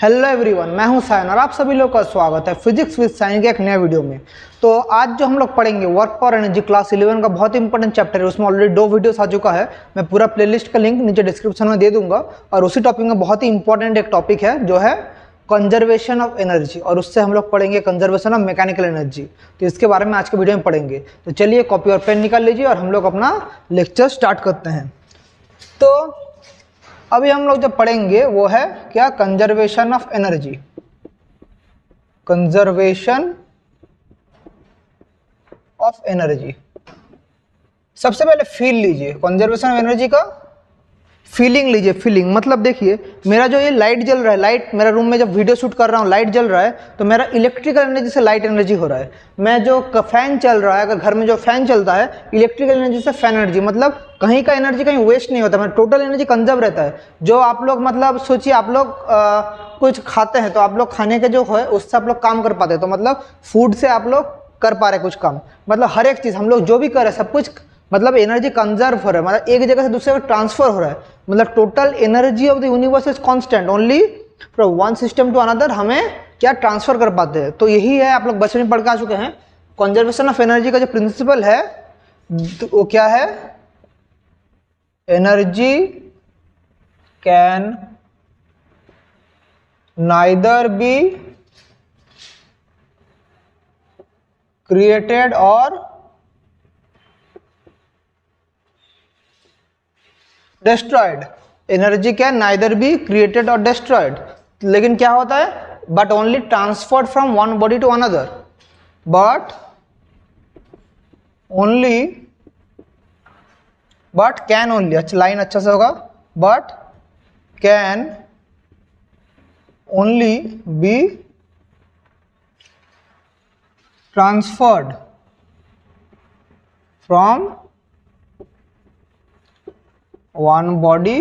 Hello everyone, मैं हूं सायन और आप सभी लोग का स्वागत है फिजिक्स विद साइन के एक नए वीडियो में। तो आज जो हम लोग पढ़ेंगे वर्क फॉर एनर्जी क्लास 11 का बहुत इंपॉर्टेंट चैप्टर है। उसमें ऑलरेडी 2 वीडियोस आ चुका है। मैं पूरा प्लेलिस्ट का लिंक नीचे डिस्क्रिप्शन में दे दूंगा। और उसी टॉपिक में बहुत ही इंपॉर्टेंट एक टॉपिक है जो है कंजर्वेशन ऑफ एनर्जी, और उससे हम लोग पढ़ेंगे कंजर्वेशन ऑफ मैकेनिकल एनर्जी। तो इसके बारे में आज के वीडियो में पढ़ेंगे। तो चलिए कॉपी और पेन निकाल लीजिए और हम लोग अपना लेक्चर स्टार्ट करते हैं। तो अभी हम लोग जो पढ़ेंगे वो है क्या, conservation of energy. Conservation of energy. सबसे पहले फील लीजिए कंजर्वेशन ऑफ एनर्जी का, फीलिंग लीजिए। फीलिंग मतलब देखिए, मेरा जो ये लाइट जल रहा है, लाइट मेरा रूम में जब वीडियो शूट कर रहा हूँ लाइट जल रहा है, तो मेरा इलेक्ट्रिकल एनर्जी से लाइट एनर्जी हो रहा है। मैं जो फैन चल रहा है, अगर घर में जो फैन चलता है, इलेक्ट्रिकल एनर्जी से फैन एनर्जी, मतलब कहीं का एनर्जी कहीं वेस्ट नहीं होता, मतलब टोटल एनर्जी कंजर्व रहता है। जो आप लोग मतलब सोचिए, आप लोग कुछ खाते हैं तो आप लोग खाने के जो है उससे आप लोग काम कर पाते हैं। तो मतलब फूड से आप लोग कर पा रहे हैं कुछ काम, मतलब हर एक चीज़ हम लोग जो भी कर रहे हैं सब कुछ मतलब एनर्जी कंजर्व हो रहा है, मतलब एक जगह से दूसरे जगह ट्रांसफर हो रहा है। मतलब total energy of the universe is constant, only from one system to another हमें क्या ट्रांसफर कर पाते हैं। तो यही है, आप लोग बचपन में पढ़ के आ चुके हैं। कंजर्वेशन ऑफ एनर्जी का जो प्रिंसिपल है तो वो क्या है, energy can neither be created और destroyed. Energy can neither be created और डिस्ट्रॉयड, लेकिन क्या होता है, but only transferred from one body to another, but only, but can only, अच्छा लाइन अच्छा से होगा, but can only be transferred from one body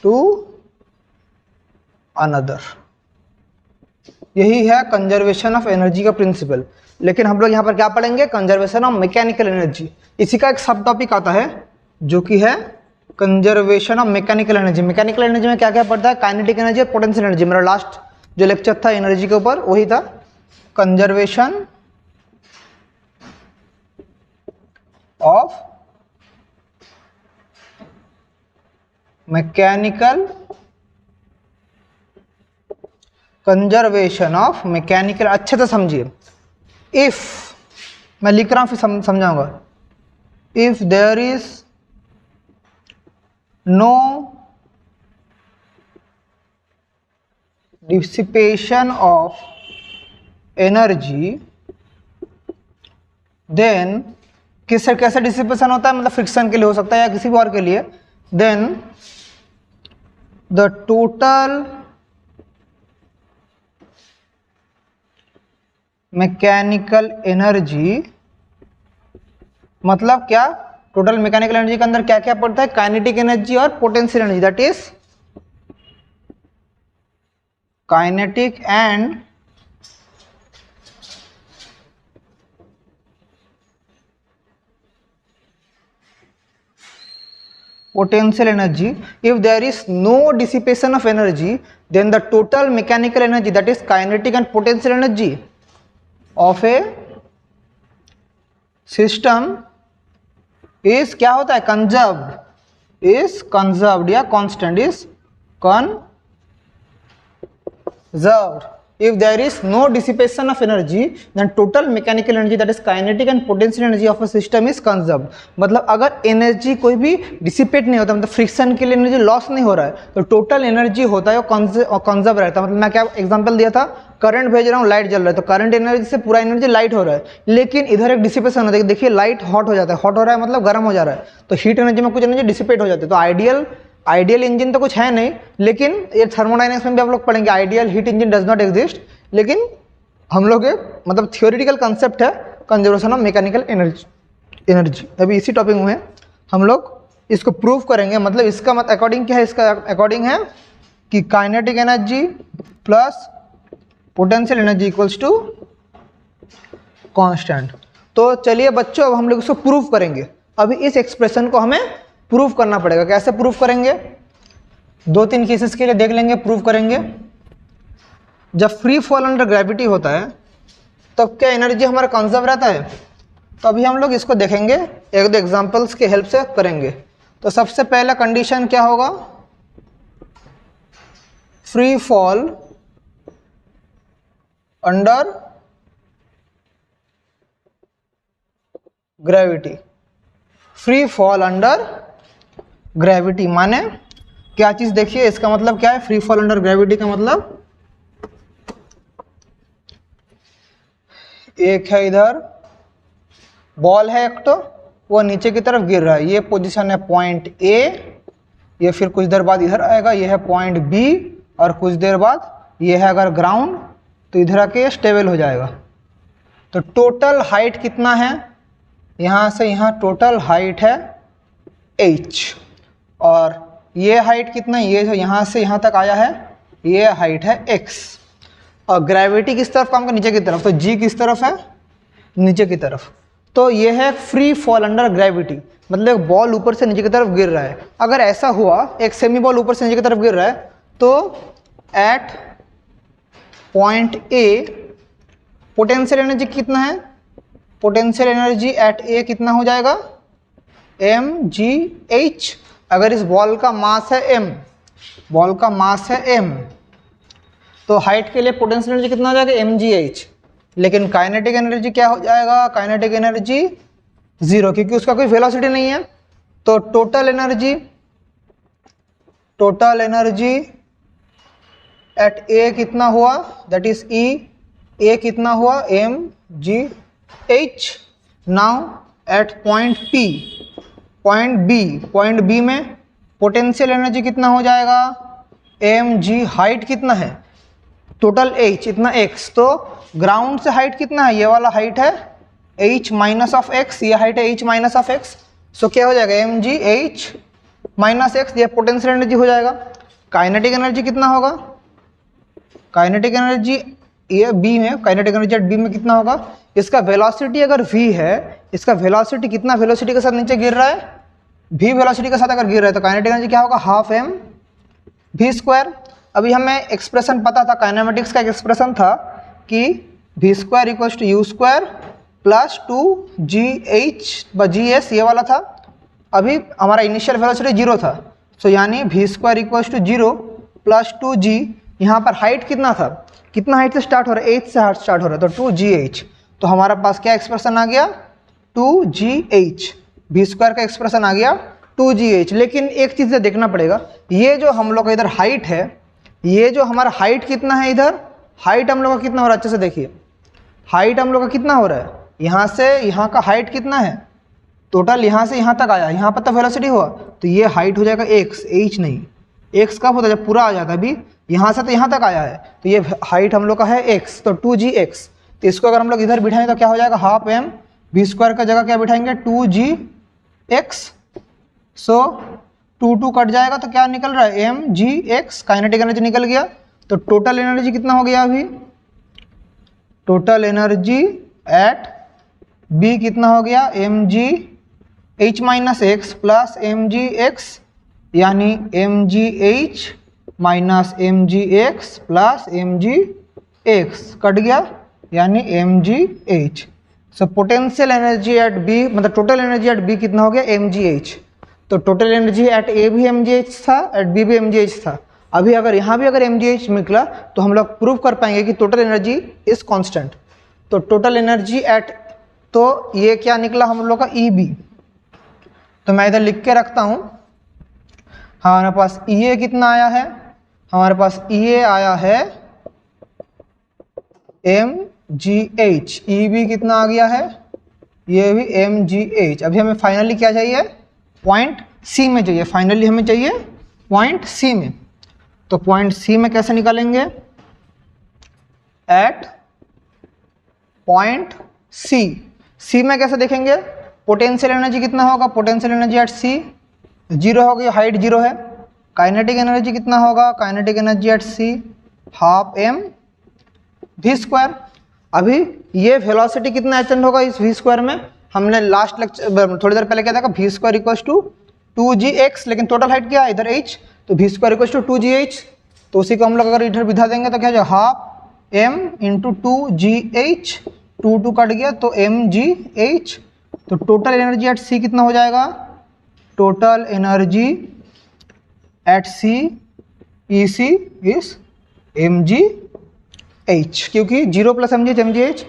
to another। यही है कंजर्वेशन ऑफ एनर्जी का प्रिंसिपल। लेकिन हम लोग यहाँ पर क्या पढ़ेंगे, कंजर्वेशन ऑफ मैकेनिकल एनर्जी। इसी का एक सब टॉपिक आता है जो कि है conservation of mechanical energy. Mechanical energy में क्या क्या पड़ता है, काइनेटिक एनर्जी और पोटेंशियल एनर्जी। मेरा लास्ट जो लेक्चर था एनर्जी के ऊपर वही था, conservation of mechanical, conservation of mechanical. अच्छे से समझिए। इफ, मैं लिख रहा हूं फिर समझाऊंगा। If there is no dissipation of energy, then कैसे डिसिपेशन होता है, मतलब फ्रिक्शन के लिए हो सकता है या किसी भी और के लिए, then the total mechanical energy, मतलब क्या, टोटल मैकेनिकल एनर्जी के अंदर क्या क्या पड़ता है, काइनेटिक एनर्जी और potential energy, that is kinetic and potential energy. If there is no dissipation of energy, then the total mechanical energy, that is kinetic and potential energy of a system is क्या होता है, conserved, is conserved या constant, is conserved. If there is no dissipation of energy, then total mechanical energy, that is kinetic and potential energy of a system is conserved। मतलब अगर energy कोई भी dissipate नहीं होता, मतलब फ्रिक्शन के लिए एनर्जी लॉस नहीं हो रहा है, तो टोटल एनर्जी होता है वो कंजर्व रहता है। मतलब मैं क्या एग्जांपल दिया था, करंट भेज रहा हूँ, लाइट जल रहा है, तो करंट एनर्जी से पूरा एनर्जी लाइट हो रहा है, लेकिन इधर एक डिसिपेशन होता है। देखिए लाइट हॉट हो जाता है, हॉट हो रहा है मतलब गर्म हो जा रहा है, तो हीट एनर्जी में कुछ एनर्जी डिसिपेट हो जाती है। तो आइडियल इंजन तो कुछ है नहीं, लेकिन ये थर्मोडायनेमिक्स में भी आप लोग पढ़ेंगे, ideal heat engine does not exist. लेकिन हम लोग मतलब थियोरेटिकल कंसेप्ट है कंजर्वेशन ऑफ मैकेनिकल एनर्जी। अभी इसी टॉपिक में हम लोग इसको प्रूव करेंगे। मतलब इसका अकॉर्डिंग क्या है, इसका अकॉर्डिंग है कि kinetic energy plus potential energy equals to constant. तो चलिए बच्चों, अब हम लोग इसको प्रूव करेंगे। अभी इस एक्सप्रेशन को हमें प्रूव करना पड़ेगा। कैसे प्रूव करेंगे? 2-3 केसेस के लिए देख लेंगे, प्रूव करेंगे। जब फ्री फॉल अंडर ग्रेविटी होता है तब क्या एनर्जी हमारा कंजर्व रहता है? तो अभी हम लोग इसको देखेंगे, 1-2 एग्जांपल्स के हेल्प से करेंगे। तो सबसे पहला कंडीशन क्या होगा? Free fall under gravity. Free fall under gravity माने क्या चीज? देखिए इसका मतलब क्या है? फ्री फॉल अंडर ग्रेविटी का मतलब एक है इधर बॉल है एक, तो वो नीचे की तरफ गिर रहा है, ये पोजीशन है पॉइंट ए, ये फिर कुछ देर बाद इधर आएगा, ये है पॉइंट बी, और कुछ देर बाद ये है अगर ग्राउंड तो इधर आके स्टेबल हो जाएगा। तो टोटल हाइट कितना है? यहाँ से यहाँ टोटल हाइट है h, और ये हाइट कितना है? ये जो यहाँ से यहाँ तक आया है ये हाइट है x। और ग्रेविटी किस तरफ काम कर? नीचे की तरफ। तो g किस तरफ है? नीचे की तरफ। तो ये है फ्री फॉल अंडर ग्रेविटी, मतलब एक बॉल ऊपर से नीचे की तरफ गिर रहा है। अगर ऐसा हुआ एक सेमी बॉल ऊपर से नीचे की तरफ गिर रहा है तो at point A potential energy कितना है? पोटेंशियल एनर्जी एट ए कितना हो जाएगा? mgh। अगर इस बॉल का मास है m, बॉल का मास है m, तो हाइट के लिए पोटेंशियल एनर्जी कितना हो जाएगा? mgh। लेकिन काइनेटिक एनर्जी क्या हो जाएगा? काइनेटिक एनर्जी 0, क्योंकि उसका कोई वेलोसिटी नहीं है। तो टोटल एनर्जी एट ए कितना हुआ? That is E। ए कितना हुआ? mgh। Now at point P, point B में पोटेंशियल एनर्जी कितना हो जाएगा? mg। हाइट कितना है? टोटल h इतना x, तो ग्राउंड से हाइट कितना है? ये वाला हाइट है h माइनस ऑफ x, ये हाइट है h minus of x। So क्या हो जाएगा? mg h माइनस x, ये पोटेंशियल एनर्जी हो जाएगा। काइनेटिक एनर्जी कितना होगा? काइनेटिक एनर्जी ये b में, काइनेटिक एनर्जी एट b में कितना होगा? इसका वेलोसिटी अगर v है, इसका वेलोसिटी कितना वेलोसिटी के साथ नीचे गिर रहा है? v वेलोसिटी के साथ अगर गिर रहा है तो काइनेटिक एनर्जी क्या होगा? Half m v square. अभी हमें एक्सप्रेशन पता था, काइनेमेटिक्स का एक एक्सप्रेशन था कि v square equals to u square plus 2gh/gs, ये वाला था। अभी हमारा इनिशियल वेलोसिटी 0 था, सो यानी v square equals to 0 plus 2g। यहाँ पर हाइट कितना था? कितना हाइट से स्टार्ट हो रहा है? h से हाइट स्टार्ट हो रहा है, तो 2gh। तो हमारे पास क्या एक्सप्रेशन आ गया? 2gh। v स्क्वायर का एक्सप्रेशन आ गया 2gh। लेकिन एक चीज़ से देखना पड़ेगा, ये जो हम लोग का इधर हाइट है, ये जो हमारा हाइट कितना है? इधर हाइट हम लोग का कितना हो रहा है? अच्छे से देखिए, हाइट हम लोग का कितना हो रहा है? यहाँ से यहाँ का हाइट कितना है? टोटल यहाँ से यहाँ तक आया, यहाँ पर तो वेलोसिटी हुआ, तो ये हाइट हो जाएगा x, h नहीं। x कब होता है? जब पूरा आ जाता है। अभी यहाँ से तो यहाँ तक आया है, तो ये हाइट हम लोग का है x, तो 2gx। तो इसको अगर हम लोग इधर बिठाएं तो क्या हो जाएगा? Half m। v स्क्वायर का जगह क्या बिठाएंगे? 2gx। सो 2 कट जाएगा तो क्या निकल रहा है? mgx। काइनेटिक एनर्जी निकल गया। तो टोटल एनर्जी कितना हो गया? अभी टोटल एनर्जी एट b कितना हो गया? mgh minus x plus mgx, यानी mgh minus mgx plus mgx cut गया, यानी mgh। So potential energy at b, मतलब टोटल एनर्जी एट b कितना हो गया? mgh। तो टोटल एनर्जी एट a भी mgh था, एट b भी mgh था। अभी अगर यहाँ भी अगर mgh निकला तो हम लोग प्रूव कर पाएंगे कि टोटल एनर्जी इज कांस्टेंट। तो टोटल एनर्जी एट, तो ये क्या निकला हम लोग का? EB। तो मैं इधर लिख के रखता हूँ, हमारे पास EA कितना आया है? हमारे पास EA आया है mgh। EB कितना आ गया है? ये भी mgh। अभी हमें फाइनली क्या चाहिए? पॉइंट C में चाहिए। फाइनली हमें चाहिए पॉइंट C में। तो पॉइंट C में कैसे निकालेंगे? एट पॉइंट C में कैसे देखेंगे? पोटेंशियल एनर्जी कितना होगा? पोटेंशियल एनर्जी एट C 0 हो गई, हाइट 0 है। काइनेटिक एनर्जी कितना होगा? Kinetic energy at C half m v square. अभी ये वेलोसिटी कितना एचेंड होगा इस v स्क्वायर में? हमने लास्ट लेक्चर थोड़ी देर पहले क्या था? v square equals to 2gx, लेकिन टोटल हाइट क्या है इधर? h, तो we square equal to 2gh, तो उसी को हम लोग अगर इधर विधा देंगे तो क्या हो जाएगा, half m into 2gh, 2 cut गया तो mgh। तो टोटल एनर्जी एट सी कितना हो जाएगा, total energy at C E C is mgh, क्योंकि 0 प्लस mgh,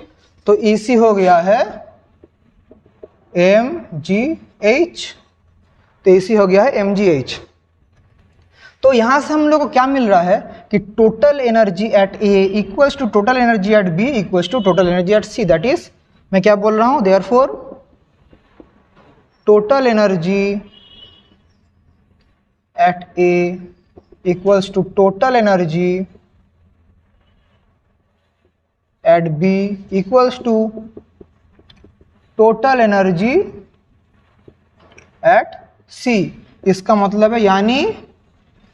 तो ई सी हो गया है mgh, तो ई सी हो गया है mgh। तो यहाँ से हम लोग को क्या मिल रहा है कि total energy at A equals to total energy at B equals to total energy at C, that is, मैं क्या बोल रहा हूँ, therefore total energy at A equals to total energy at B equals to total energy at C. इसका मतलब है यानी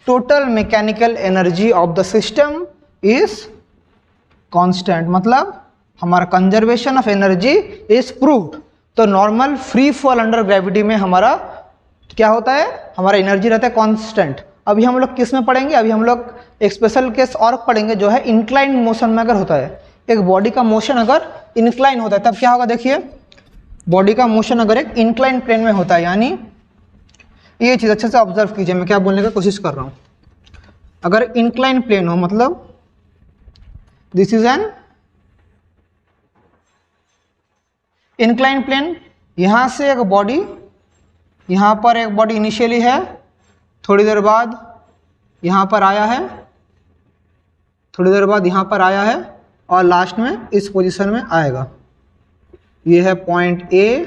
total mechanical energy of the system is constant, मतलब हमारा conservation of energy is proved. तो normal free fall under gravity में हमारा क्या होता है, हमारा एनर्जी रहता है कांस्टेंट। अभी हम लोग किस में पढ़ेंगे, अभी हम लोग एक स्पेशल केस और पढ़ेंगे जो है इंक्लाइन मोशन में अगर होता है, एक बॉडी का मोशन अगर इंक्लाइन होता है तब क्या होगा, देखिए बॉडी का मोशन अगर एक इंक्लाइन प्लेन में होता है, यानी ये चीज़ अच्छे से ऑब्जर्व कीजिए, मैं क्या बोलने की कोशिश कर रहा हूँ। अगर इंक्लाइन प्लेन हो मतलब this is an incline plane, यहाँ से एक बॉडी, यहाँ पर एक बॉडी इनिशियली है, थोड़ी देर बाद यहाँ पर आया है, थोड़ी देर बाद यहाँ पर आया है और लास्ट में इस पोजीशन में आएगा। ये है point A,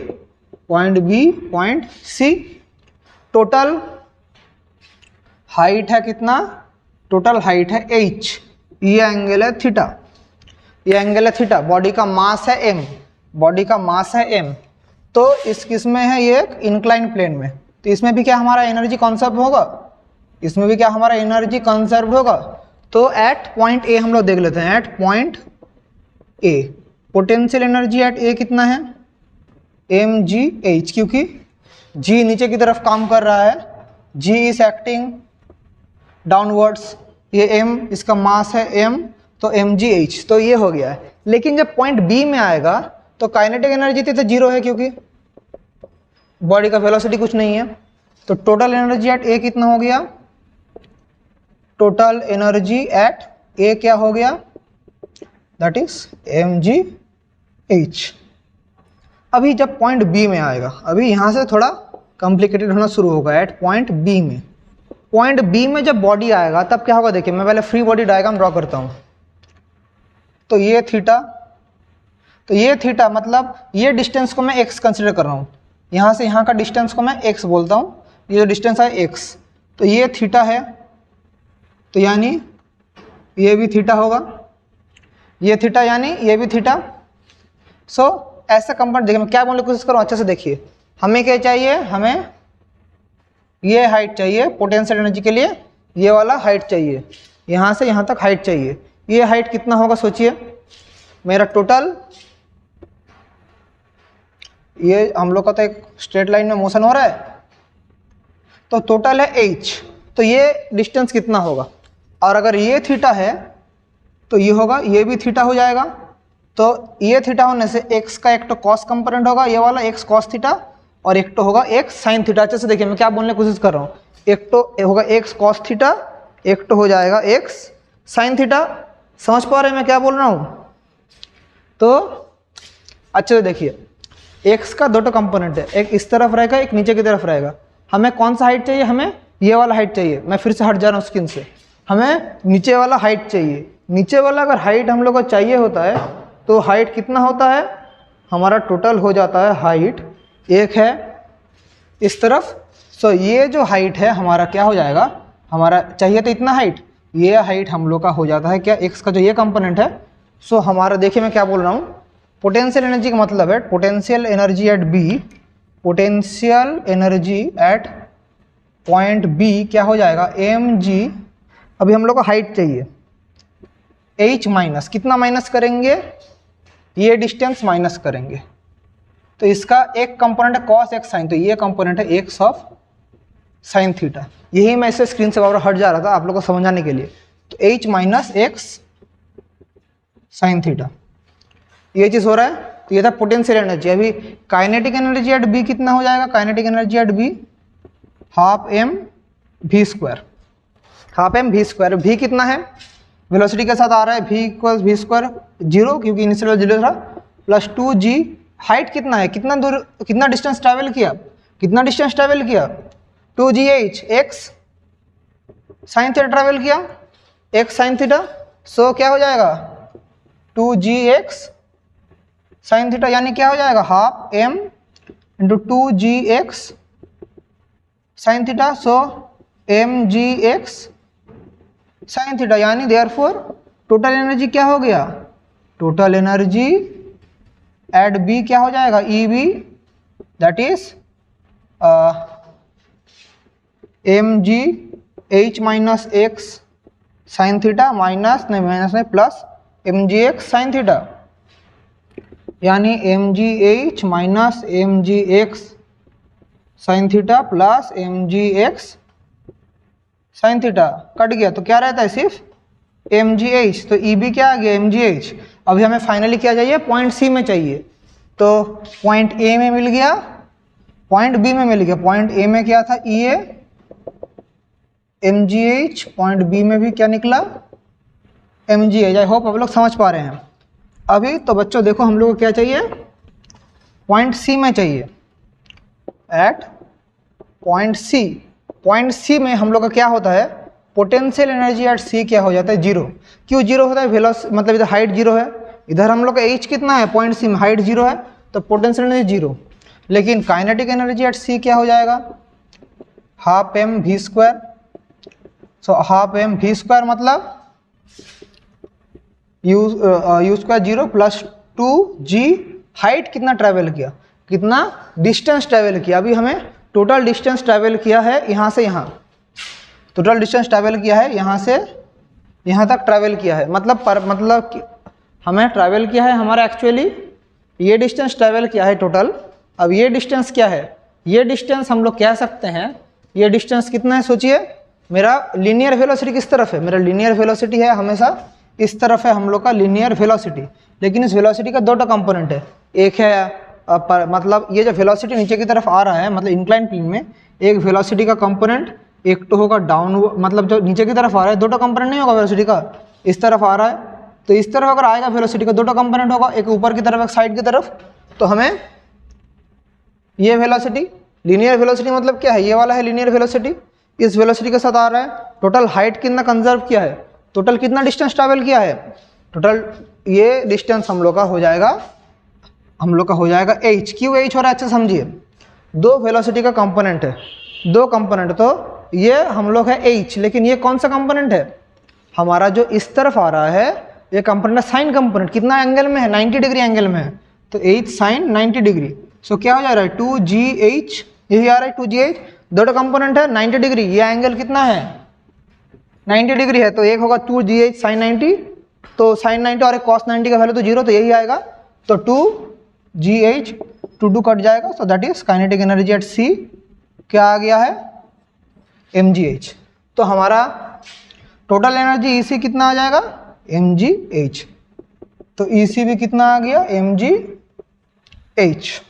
point B, point C. Total height है कितना, टोटल हाइट है h, ये एंगल है थीटा, ये एंगल है थीटा। बॉडी का मास है m, बॉडी का मास है m। तो इस किसमें है, ये एक इंक्लाइन प्लेन में, तो इसमें भी क्या हमारा एनर्जी कंजर्व होगा, इसमें भी क्या हमारा एनर्जी कंजर्व होगा। तो एट पॉइंट ए हम लोग देख लेते हैं, at point A potential energy at A कितना है, mgh, क्योंकि g नीचे की तरफ काम कर रहा है, g इज एक्टिंग डाउनवर्ड्स, ये m इसका मास है m, तो mgh, तो ये हो गया है। लेकिन जब पॉइंट b में आएगा तो काइनेटिक एनर्जी तो जीरो है क्योंकि बॉडी का वेलोसिटी कुछ नहीं है। तो टोटल एनर्जी एट a कितना हो गया, टोटल एनर्जी एट a क्या हो गया, दैट इज mgh। अभी जब पॉइंट बी में आएगा, अभी यहाँ से थोड़ा कॉम्प्लिकेटेड होना शुरू होगा। एट पॉइंट बी में, पॉइंट बी में जब बॉडी आएगा तब क्या होगा, देखिए मैं पहले फ्री बॉडी डायग्राम ड्रॉ करता हूँ। तो ये थीटा, तो ये थीटा मतलब ये डिस्टेंस को मैं x कंसिडर कर रहा हूँ, यहाँ से यहाँ का डिस्टेंस को मैं x बोलता हूँ, ये जो डिस्टेंस है x, तो ये थीटा है, तो यानी ये भी थीटा होगा, ये थीटा यानी ये भी थीटा। सो ऐसा कंपोनेंट, देखिए मैं क्या बोलने की कोशिश करूँ, अच्छे से देखिए। हमें क्या चाहिए, हमें ये हाइट चाहिए पोटेंशियल एनर्जी के लिए, ये वाला हाइट चाहिए, यहाँ से यहाँ तक हाइट चाहिए। ये हाइट कितना होगा सोचिए, मेरा टोटल, ये हम लोग का तो एक स्ट्रेट लाइन में मोशन हो रहा है, तो टोटल है h, तो ये डिस्टेंस कितना होगा। और अगर ये थीटा है तो ये होगा, ये भी थीटा हो जाएगा। तो ये थीटा होने से x का एक तो कॉस कंपोनेंट होगा, ये वाला x कॉस थीटा, और एक तो होगा x साइन थीटा। अच्छे से देखिए मैं क्या बोलने की कोशिश कर रहा हूँ, एक तो होगा x कॉस थीटा, एक तो हो जाएगा x साइन थीटा। समझ पा रहे हैं मैं क्या बोल रहा हूँ। तो अच्छे से देखिए, x का दो कंपोनेंट है, एक इस तरफ रहेगा, एक नीचे की तरफ रहेगा। हमें कौन सा हाइट चाहिए, हमें ये वाला हाइट चाहिए। मैं फिर से हट जा रहा हूँ स्क्रीन से, हमें नीचे वाला हाइट चाहिए। नीचे वाला अगर हाइट हम लोग को चाहिए होता है तो हाइट कितना होता है, हमारा टोटल हो जाता है हाइट, एक है इस तरफ। सो ये जो हाइट है हमारा क्या हो जाएगा, हमारा चाहिए तो इतना हाइट, ये हाइट हम लोग का हो जाता है क्या, x का जो ये कंपोनेंट है। सो हमारा देखिए मैं क्या बोल रहा हूँ, पोटेंशियल एनर्जी का मतलब है potential energy at B, potential energy at point B क्या हो जाएगा, mg। अभी हम लोग को हाइट चाहिए, h माइनस कितना माइनस करेंगे, ये डिस्टेंस माइनस करेंगे। तो इसका एक कंपोनेंट है कॉस एक्स साइन, तो ये कंपोनेंट है x ऑफ साइन थीटा। यही मैं इससे स्क्रीन से बाहर हट जा रहा था आप लोग को समझाने के लिए। तो h minus X sine theta, ये चीज़ हो रहा है। तो ये था पोटेंशियल एनर्जी। अभी काइनेटिक एनर्जी एट बी कितना हो जाएगा? Kinetic energy at B half M V square, half M V square. V कितना है? वेलोसिटी के साथ आ रहा है v इक्वल वी स्क्वायर 0, क्योंकि इनिशियल जीरो था, प्लस 2g। हाइट कितना है? कितना दूर, कितना डिस्टेंस ट्रैवल किया? कितना डिस्टेंस ट्रैवल किया? 2gh x sine theta travel किया, एक्स साइन थीटा। सो क्या हो जाएगा? 2gx साइन थीटा, यानी क्या हो जाएगा? Half m into 2gx sine theta. So mgx sine theta, यानी देयरफॉर टोटल एनर्जी क्या हो गया? टोटल एनर्जी एट बी क्या हो जाएगा? E B, that is M G H minus X sine theta minus नहीं plus M G X sine theta, यानी M G H minus M G X sine theta plus M G X sine theta. Cut गया तो क्या रहता है? सिर्फ M G H. तो E B क्या आ गया? M G H. अभी हमें फाइनली क्या चाहिए? पॉइंट सी में चाहिए। तो पॉइंट ए में मिल गया, पॉइंट बी में मिल गया। पॉइंट ए में क्या था? E A M G H, point B में भी क्या निकला? M G H. I hope आप लोग समझ पा रहे हैं। अभी तो बच्चों देखो हम लोग को क्या चाहिए? पॉइंट सी में चाहिए। At point C, point C में हम लोग का क्या होता है? पोटेंशियल एनर्जी एट सी क्या हो जाता है? जीरो। क्यों जीरो होता है? वेलोसिटी मतलब इधर हाइट जीरो है, इधर हम लोग का एच कितना है? पॉइंट सी में हाइट जीरो है, तो पोटेंशियल एनर्जी जीरो। लेकिन काइनेटिक एनर्जी एट सी क्या हो जाएगा? Half M V square. So half M V square मतलब U square zero plus 2g। Height कितना ट्रैवल किया? कितना डिस्टेंस ट्रैवल किया? अभी हमें टोटल डिस्टेंस ट्रैवल किया है यहाँ से यहाँ, टोटल डिस्टेंस ट्रैवल किया है यहाँ से यहाँ तक ट्रैवल किया है। मतलब हमें ट्रैवल किया है हमारा एक्चुअली ये डिस्टेंस ट्रैवल किया है टोटल। अब ये डिस्टेंस क्या है? ये डिस्टेंस हम लोग कह सकते हैं, ये डिस्टेंस कितना है? सोचिए, मेरा लीनियर वेलोसिटी किस तरफ है? मेरा लीनियर वेलोसिटी है हमेशा इस तरफ है हम लोग का लीनियर वेलोसिटी। लेकिन इस वेलोसिटी का दो कंपोनेंट है। एक है मतलब ये जो वेलोसिटी नीचे की तरफ आ रहा है, मतलब इंक्लाइन प्लेन में, एक वेलोसिटी का कंपोनेंट, एक तो होगा डाउन, मतलब जो नीचे की तरफ आ रहा है दो कंपोनेंट नहीं होगा वेलोसिटी का, इस तरफ आ रहा है तो इस तरफ अगर आएगा वेलोसिटी का दो कंपोनेंट होगा, एक ऊपर की तरफ एक साइड की तरफ। तो हमें ये वेलोसिटी, लीनियर वेलोसिटी मतलब क्या है? ये वाला है लीनियर वेलोसिटी, इस वेलोसिटी के साथ आ रहा है। टोटल हाइट कितना कंजर्व किया है? टोटल कितना डिस्टेंस ट्रैवल किया है? टोटल ये डिस्टेंस हम लोग का हो जाएगा h। क्यों h हो रहा है? अच्छा समझिए, दो वेलोसिटी का कंपोनेंट है, दो कंपोनेंट, तो ये हम लोग है h। लेकिन ये कौन सा कंपोनेंट है? हमारा जो इस तरफ आ रहा है ये कंपोनेंट है साइन कंपोनेंट। कितना एंगल में है? 90 डिग्री एंगल में है, तो h साइन 90 डिग्री। सो क्या हो जा रहा है? 2gh, यही आ रहा है 2gh। दो कंपोनेंट है 90 डिग्री, ये एंगल कितना है? 90 डिग्री है, तो एक होगा 2gh साइन 90, तो साइन 90 और एक कॉस 90 का वैल्यू तो जीरो, तो यही आएगा। तो 2gh 2 कट जाएगा। So that is kinetic energy at C क्या आ गया है? mgh। तो हमारा टोटल एनर्जी EC कितना आ जाएगा? mgh। तो EC भी कितना आ गया? mgh।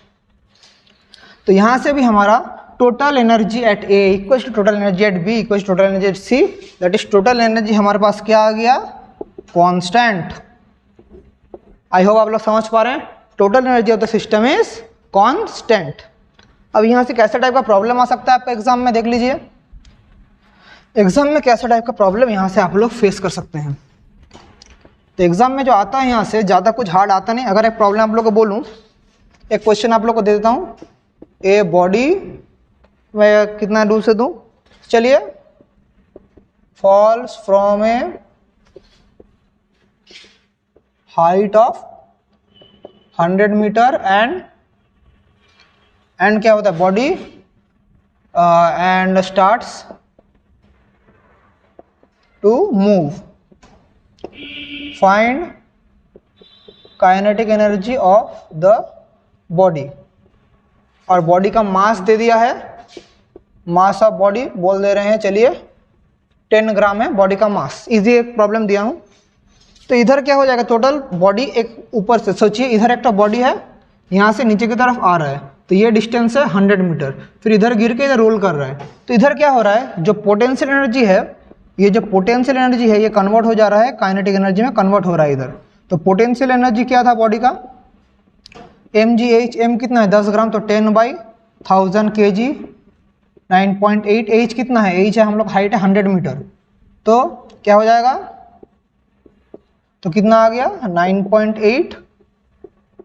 तो यहाँ से भी हमारा total energy at A equal to total energy at B equal to total energy at C, that is total energy हमारे पास क्या आ गया? कांस्टेंट। आई होप आप लोग समझ पा रहे हैं। Total energy of the system is constant. अब यहाँ से कैसे टाइप का प्रॉब्लम आ सकता है आपका एग्जाम में? देख लीजिए एग्जाम में कैसा टाइप का प्रॉब्लम यहाँ से आप लोग फेस कर सकते हैं। तो एग्जाम में जो आता है यहाँ से ज़्यादा कुछ हार्ड आता नहीं। अगर एक प्रॉब्लम आप लोग को बोलूँ, एक क्वेश्चन आप लोग को दे देता हूँ, ए बॉडी, मैं कितना दूर से दूँ? चलिए, falls from a height of 100 metre and क्या होता है? Body and starts to move. Find kinetic energy of the body. और बॉडी का मास दे दिया है मास ऑफ बॉडी बोल दे रहे हैं, चलिए 10 ग्राम है बॉडी का मास। इजी एक प्रॉब्लम दिया हूँ। तो इधर क्या हो जाएगा, टोटल बॉडी एक ऊपर से सोचिए, इधर एक बॉडी है, यहाँ से नीचे की तरफ आ रहा है, तो ये डिस्टेंस है 100 मीटर, फिर इधर गिर के इधर रोल कर रहा है। तो इधर क्या हो रहा है, जो पोटेंशियल एनर्जी है, ये जो पोटेंशियल एनर्जी है ये कन्वर्ट हो जा रहा है काइनेटिक एनर्जी में, कन्वर्ट हो रहा है इधर। तो पोटेंशियल एनर्जी क्या था बॉडी का, mgh, m कितना है 10 ग्राम, तो 10/1000 kg 9.8। h कितना है, h है हम लोग हाइट है 100 मीटर, तो क्या हो जाएगा, तो कितना आ गया 9.8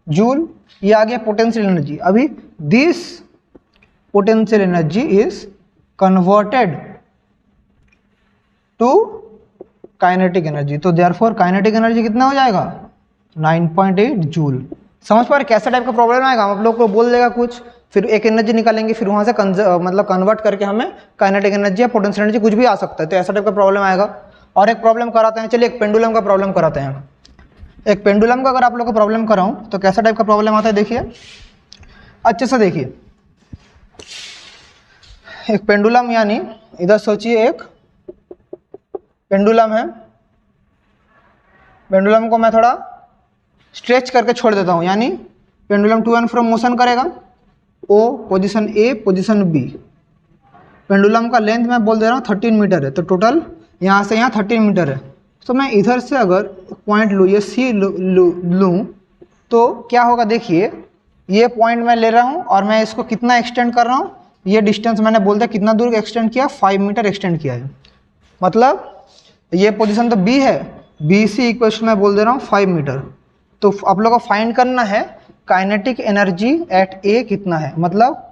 जूल, ये आ गया पोटेंशियल एनर्जी। अभी this potential energy is converted to kinetic energy, तो देयरफॉर काइनेटिक एनर्जी कितना हो जाएगा 9.8 जूल। समझ पा रहे कैसा टाइप का प्रॉब्लम आएगा, हम आप लोग को बोल देगा कुछ, फिर एक एनर्जी निकालेंगे, फिर वहाँ से मतलब कन्वर्ट करके हमें काइनेटिक एनर्जी या पोटेंशियल एनर्जी कुछ भी आ सकता है, तो ऐसा टाइप का प्रॉब्लम आएगा। और एक प्रॉब्लम कराते हैं, चलिए एक पेंडुलम का प्रॉब्लम कराते हैं। एक पेंडुलम का अगर आप लोग को प्रॉब्लम कराऊं तो कैसा टाइप का प्रॉब्लम आता है, देखिए अच्छे से देखिए। एक पेंडुलम यानी इधर सोचिए एक पेंडुलम है, पेंडुलम को मैं थोड़ा स्ट्रेच करके छोड़ देता हूं, यानी pendulum to and fro motion करेगा, O position A position B. Pendulum का लेंथ मैं बोल दे रहा हूँ 13 मीटर है, तो टोटल यहाँ से यहाँ 13 मीटर है। तो मैं इधर से अगर पॉइंट लूँ, ये सी लूँ, तो क्या होगा, देखिए ये पॉइंट मैं ले रहा हूँ और मैं इसको कितना एक्सटेंड कर रहा हूँ, ये डिस्टेंस मैंने बोल दिया कितना दूर एक्सटेंड किया, 5 मीटर एक्सटेंड किया है। मतलब ये पोजीशन तो बी है, बी सी इक्वल्स मैं बोल दे रहा हूँ 5 मीटर। तो आप लोगों को फाइंड करना है काइनेटिक एनर्जी एट ए कितना है, मतलब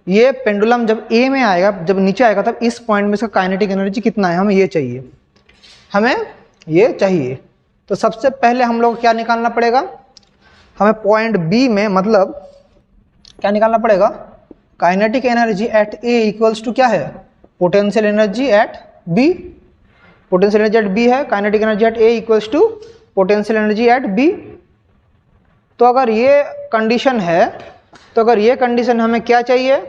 ये पेंडुलम जब ए में आएगा, जब नीचे आएगा, तब इस पॉइंट में इसका काइनेटिक एनर्जी कितना है, हमें ये चाहिए, हमें ये चाहिए। तो सबसे पहले हम लोग क्या निकालना पड़ेगा, हमें पॉइंट बी में मतलब क्या निकालना पड़ेगा, kinetic energy at A equals to क्या है, potential energy at B. Potential energy at B है, kinetic energy at A equals to potential energy at B. तो अगर ये कंडीशन है, तो अगर ये कंडीशन हमें क्या चाहिए,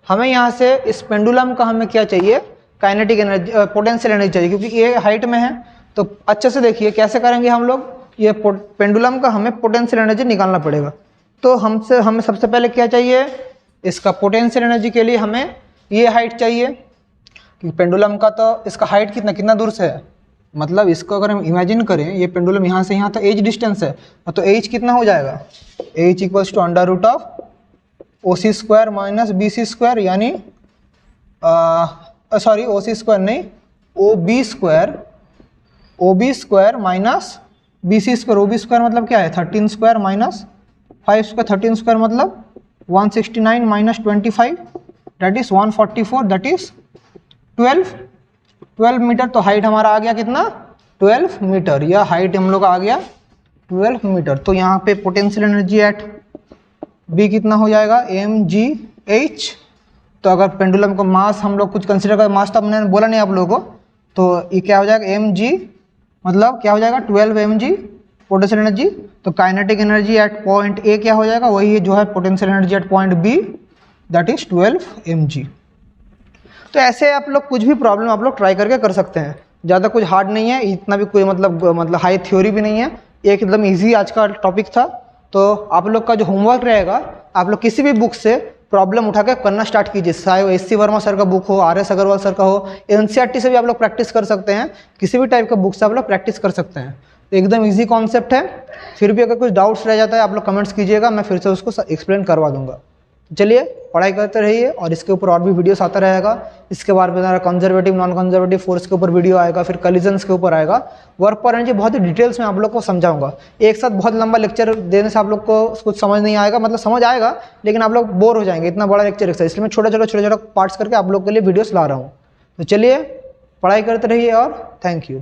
हमें यहाँ से इस पेंडुलम का हमें क्या चाहिए, काइनेटिक एनर्जी पोटेंशियल एनर्जी चाहिए, क्योंकि ये हाइट में है। तो अच्छे से देखिए कैसे करेंगे हम लोग, ये पेंडुलम का हमें पोटेंशियल एनर्जी निकालना पड़ेगा। तो हमें सबसे पहले क्या चाहिए, इसका पोटेंशियल एनर्जी के लिए हमें ये हाइट चाहिए, क्योंकि पेंडुलम का तो इसका हाइट कितना दूर से है, मतलब इसको अगर हम इमेजिन करें, ये पेंडुलम यहाँ से यहाँ तो एज डिस्टेंस है, तो एज कितना हो जाएगा, H equals to under root of O C square minus B C square, यानी सॉरी ओ सी स्क्वायर नहीं, O B square minus B C square. O B square मतलब क्या है, 13 स्क्वायर माइनस 5 स्क्वायर, 13 स्क्वायर मतलब 169 minus 25 that is 144, that is 12 metre. तो height हमारा आ गया कितना, 12 मीटर, यह हाइट हम लोग आ गया 12 मीटर। तो यहाँ पे पोटेंशियल एनर्जी एट बी कितना हो जाएगा, mgh। तो अगर पेंडुलम को मास हम लोग कुछ कंसिडर करें, मास तो हमने बोला नहीं आप लोगों को, तो ये क्या हो जाएगा mg, मतलब क्या हो जाएगा 12 mg पोटेंशियल एनर्जी। तो kinetic energy at point A क्या हो जाएगा, वही है जो है potential energy at point B, that is 12 mg। तो ऐसे आप लोग कुछ भी प्रॉब्लम आप लोग ट्राई करके कर सकते हैं, ज़्यादा कुछ हार्ड नहीं है, इतना भी कोई मतलब हाई थ्योरी भी नहीं है, एकदम इजी आज का टॉपिक था। तो आप लोग का जो होमवर्क रहेगा, आप लोग किसी भी बुक से प्रॉब्लम उठा के करना स्टार्ट कीजिए, चाहे वो एस सी वर्मा सर का बुक हो, आर एस अग्रवाल सर का हो, एनसीईआरटी से भी आप लोग प्रैक्टिस कर सकते हैं, किसी भी टाइप का बुक से आप लोग प्रैक्टिस कर सकते हैं। तो एकदम इजी कॉन्सेप्ट है। फिर भी अगर कुछ डाउट्स रह जाता है आप लोग कमेंट्स कीजिएगा, मैं फिर से उसको एक्सप्लेन करवा दूंगा। चलिए पढ़ाई करते रहिए, और इसके ऊपर और भी वीडियोस आता रहेगा। इसके बाद में कंजर्वेटिव नॉन कंजर्वेटिव फोर्स के ऊपर वीडियो आएगा, फिर कॉलिजन्स के ऊपर आएगा, वर्क पर एनर्जी बहुत ही डिटेल्स में आप लोग को समझाऊंगा। एक साथ बहुत लंबा लेक्चर देने से आप लोग को कुछ समझ नहीं आएगा, मतलब समझ आएगा लेकिन आप लोग बोर हो जाएंगे, इतना बड़ा लेक्चर एक साथ, इसलिए मैं छोटा पार्ट्स करके आप लोग के लिए वीडियोस ला रहा हूँ। तो चलिए पढ़ाई करते रहिए और थैंक यू।